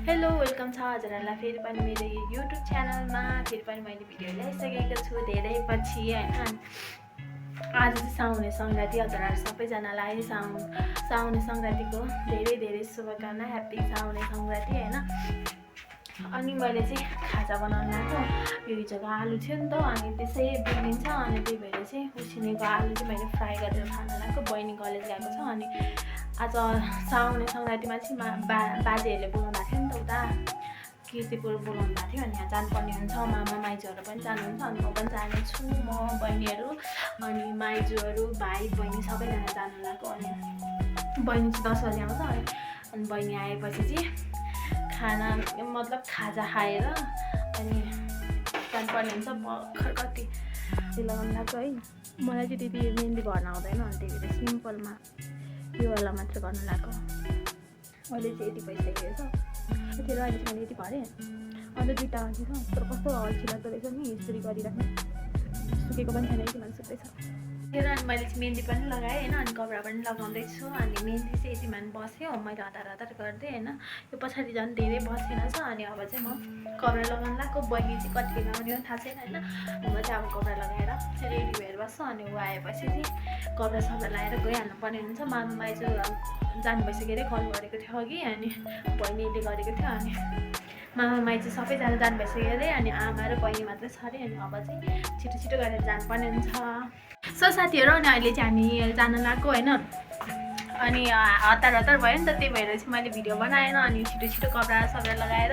Hello welcome छ हजुरहरूलाई फेरि पनि मेरो युट्युब च्यानलमा फेरि पनि मैले भिडियो ल्याइसकेको छु धेरै पछि हैन। आज चाहिँ साउने सङ्क्रान्ति, हजुरहरू सबैजनालाई साउने सङ्क्रान्तिको धेरै शुभकामना। ह्याप्पी साउने सङ्क्रान्ति हैन। अनि मैले चाहिँ खाजा बनाउन लाग्यो। यो हिजोको आलु थियो नि त, अनि त्यसै बिग्रिन्छ, अनि त्यही भएर चाहिँ उसिनेको आलु चाहिँ मैले फ्राई गरेर खान लाग्यो। बहिनी कलेज गएको छ, अनि आज साउने सङ्क्रान्तिमा चाहिँ बाजेहरूले बोलाउनु भएको थियो नि त, उता किर्तिपुर बोलाउनु भएको थियो। अनि यहाँ जानुपर्ने हुन्छ, मामा माइजूहरू पनि जानुहुन्छ, अनि म पनि जानेछु। म बहिनीहरू अनि माइजूहरू भाइ बहिनी सबैजना जानु लाग्यो। अनि बहिनी चाहिँ 10 बजी आउँछ, अनि बहिनी आएपछि चाहिँ खाना मतलब खाजा खाएर अनि जानुपर्ने हुन्छ। भर्खर कति लगाउनु लाग्यो है। मलाई चाहिँ त्यति मेहन्दी भर्न आउँदैन, अनि त्यही भएर सिम्पलमा यो वाला मात्र गर्नु लाग्यो। अहिले चाहिँ यति भइसकेको छ, त्यति अहिले चाहिँ मैले यति भरेँ। अन्त 2टा अल्छी छ, तर कस्तो अल्छी लाग्दो रहेछ नि, यसरी गरिराख्नु। सुकेको पनि छैन, यति मन सुक्दैछ। त्यही अनि मैले चाहिँ मेहन्दी पनि लगाएँ होइन, अनि कपडा पनि लगाउँदैछु। अनि मेहन्दी चाहिँ यति मान बस्यो, मैले हतार गर्दै होइन। यो पछाडि झन् धेरै बसेन छ। अनि अब चाहिँ म कपडा लगाउनु लाग्यो। बहिनी चाहिँ कति बेला आउने थाहा छैन होइन। म चाहिँ अब कपडा लगाएर रेडी भएर बस्छु। अनि ऊ आएपछि चाहिँ कपडा सपडा लगाएर गइहाल्नु पर्ने हुन्छ। मामा माइजू जानु भइसक्यो अरे, कल गरेको थियो अघि, अनि बहिनीले गरेको थियो। अनि मामा माइजू सबैजना जानु भइसक्यो अरे, अनि आमा र बहिनी मात्रै छ अरे। अनि अब चाहिँ छिटो गरेर जानुपर्ने हुन्छ। सो साथीहरू, अनि अहिले चाहिँ हामी जान लाग्यो होइन। अनि हतार भयो नि त, त्यही भएर चाहिँ मैले भिडियो बनाएन। अनि छिटो कपडा सपडा लगाएर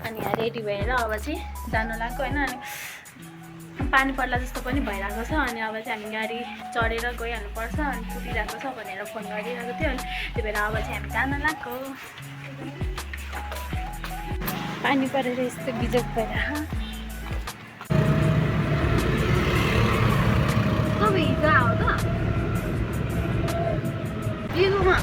अनि रेडी भएर अब चाहिँ जान लाग्यो होइन। अनि पानी पर्ला जस्तो पनि भइरहेको छ। अनि अब चाहिँ हामी गाडी चढेर गइहाल्नुपर्छ। अनि छुटिरहेको छ भनेर फोन गरिरहेको थियो, अनि त्यही भएर अब चाहिँ हामी जान लाग्यो। पानी परेर यस्तो बिजोग भइरहेको। हिजो आयो त हिजोमा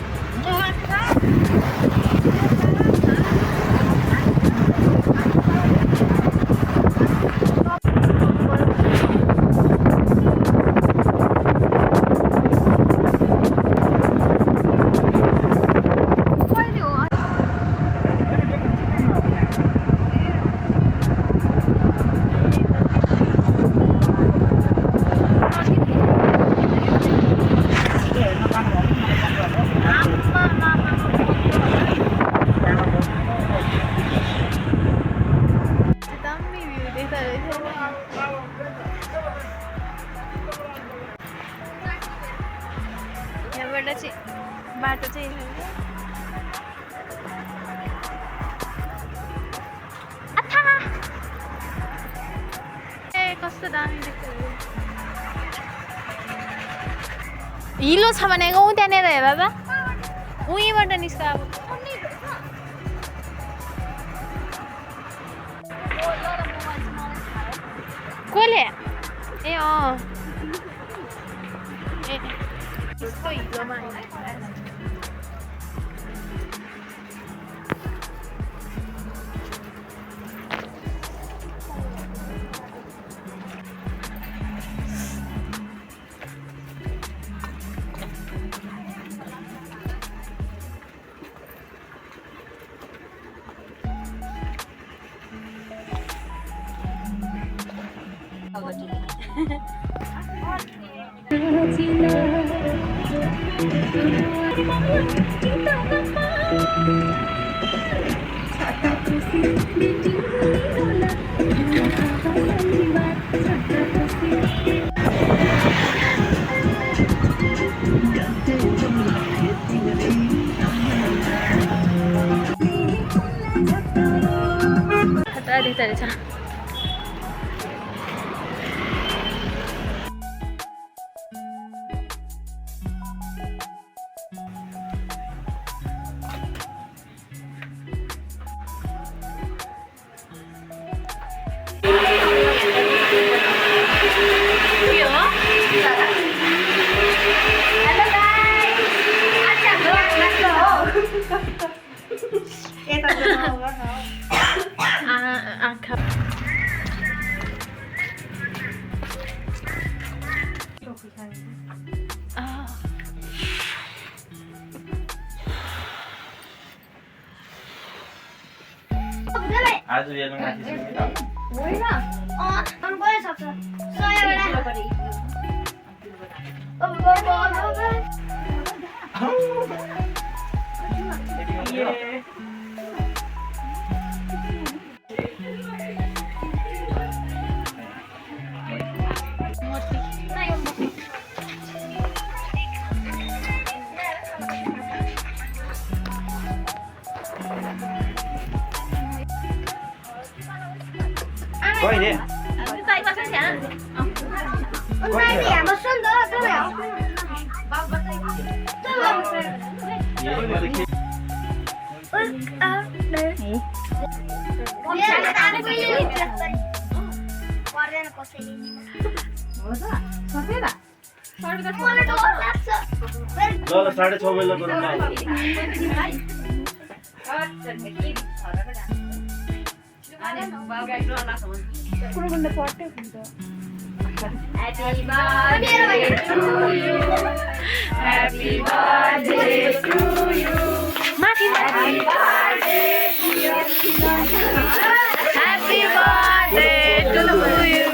बाटो चाहिँ कस्तो दामी देख्छ। हिलो छ भनेको ऊ त्यहाँनिर हेर त, उहीँबाट निस्क। अब कसले? ए अँ ए यस्तो हिलोमा खतरा देख्दो रहेछ। आँखा आज हेर्नु माथि छ कि त होइन मन गए सक्छ 100 वटा Coi đi. Tay qua cái nhà. Hôm nay thì mà xuân đó tôi bảo. ल 6:30 बेला गरौँ न Happy birthday to you. Happy birthday to you. Happy birthday dear Happy birthday to you.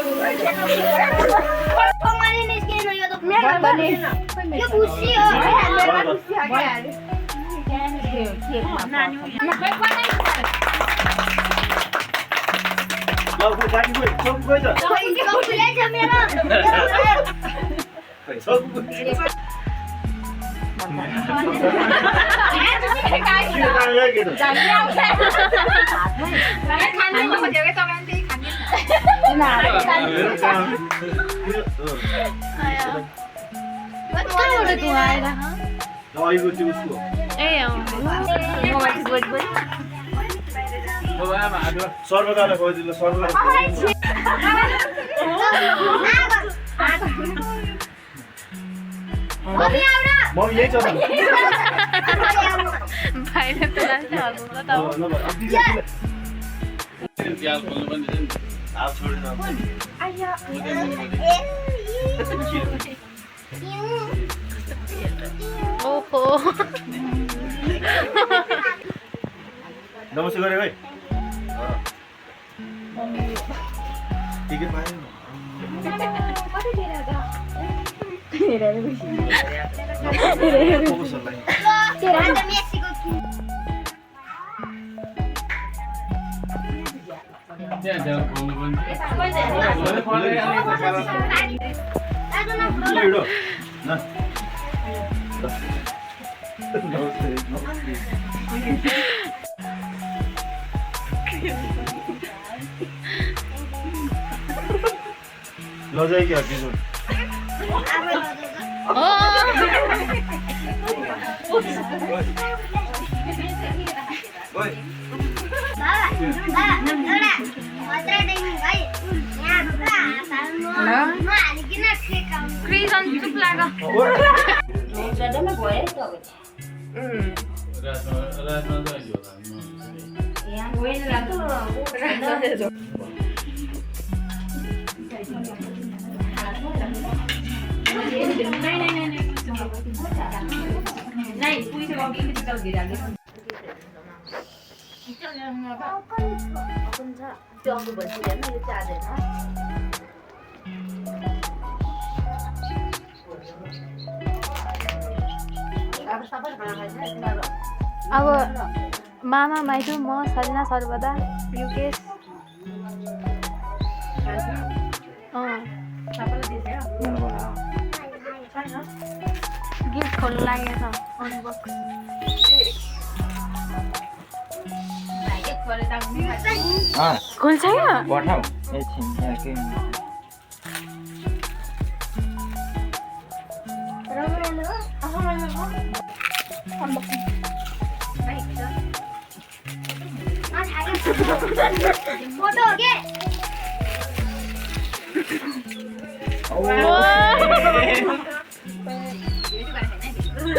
Kemarin nih skin yo tuh. Yo busi yo. ल को गाडी गयो सब गयो त Kuliah jam merah. सब सर्वदालाई खोजिदिनु सर्वदा म यही छ त भाइले त लान्छ हल्नु त आप छोडेन ओहो नमस्ते गरे भाइ टिकट पाएन Ada Mexico. लजाइ क्या बिजोड क्रिजन चुप लाग नहीं पूरी से बाकी किसी का गिरा दे अपन छ त्यो अघि बसिदिए न यो चार्जर अब मामा माइजू म सलिना सर्वदा युकेश गिफ्ट खोल्नु लागेको छ अनबक्स खोल्छ क्या पठाऊ एकछिन यहाँ के फोटो हो गया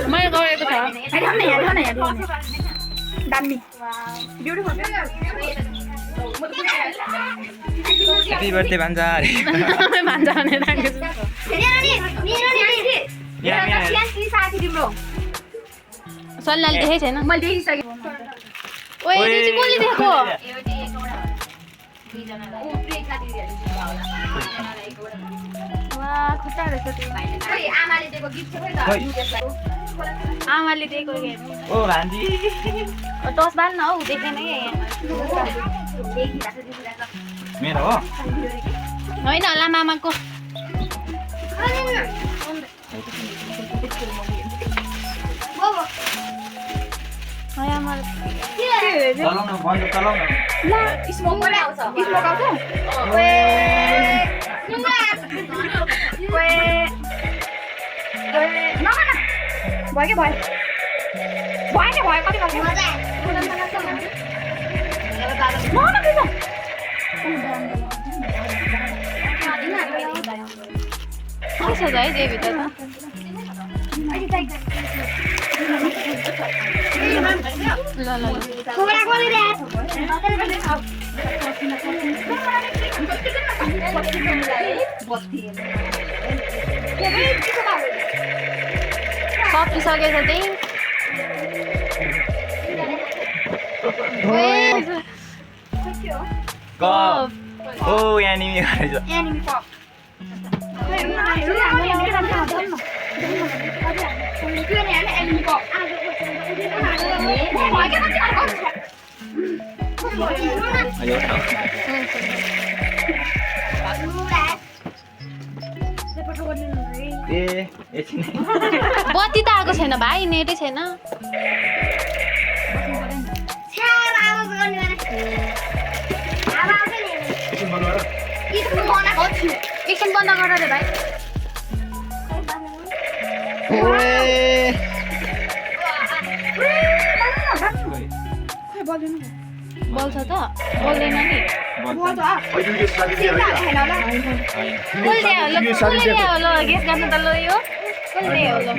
मैले गरेको छ दामी ब्युटिफुल हैप्पी बर्थडे भन्छ अरे भन्छ भने राखेको सल्लाहले देखेको छैन मैले देखिसकेँ ओए त्यो चाहिँ कसले देखेको वा खुट्टा रहेछ त्यो आमाले दिएको गिफ्ट चाहिँ आमाले दिएको ओ भान्जी टस बाल न हौ देखेन है मेरो हो होइन होला मामाको चलाउन बन्द चलाउन कसो छ है देवी ल ल सकिसकेछ त्यही कप ओ एनिमी गरेछ ए एकछिन बत्ती त आएको छैन भाइ नेटै छैन एकछिन बन्द गर रे भाइ बल्छ त बोल्दैन नि कसले होला गेस गर्न त लो यो कसले होला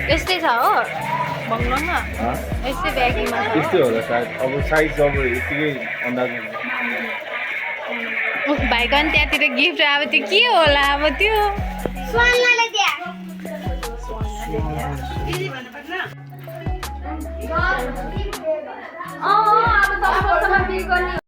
यस्तै छ हो भङ्गलङ यस्तै ब्यागीमा यस्तै होला सायद अब साइज अब यतिकै अन्दाज भाइको नि त्यहाँतिर गिफ्ट अब त्यो के होला अब त्यो अब